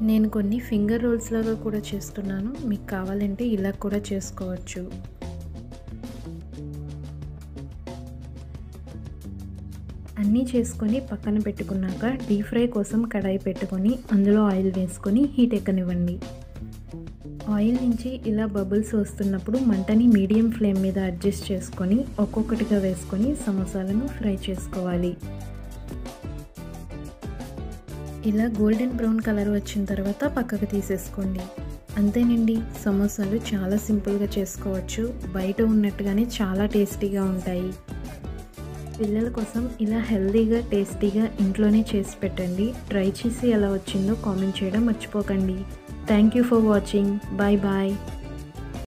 నేను కొన్ని finger roles లాగా కూడా చేస్తున్నాను. మీకు కావాలంటే ఇలా కూడా చేసుకోవచ్చు. అన్నీ చేసుకొని పక్కన పెట్టుకున్నాక డీప్ ఫ్రై కోసం కడాయి పెట్టుకొని అందులో ఆయిల్ వేసుకొని హీట్ ఎక్కనివ్వండి. ఆయిల్ నుంచి ఇలా బబుల్స్ వస్తున్నప్పుడు మంటని మీడియం ఫ్లేమ్ మీద అడ్జస్ట్ చేసుకొని ఒక్కొక్కటిగా వేసుకొని సమోసాలను ఫ్రై చేసుకోవాలి. ఇలా గోల్డెన్ బ్రౌన్ కలర్ వచ్చిన తర్వాత పక్కకు తీసేసుకోండి. అంతేనండి, సమోసాలు చాలా సింపుల్గా చేసుకోవచ్చు. బయట ఉన్నట్టుగానే చాలా టేస్టీగా ఉంటాయి. పిల్లల కోసం ఇలా హెల్తీగా టేస్టీగా ఇంట్లోనే చేసి పెట్టండి. ట్రై చేసి ఎలా వచ్చిందో కామెంట్ చేయడం మర్చిపోకండి. Thank you for watching. Bye bye.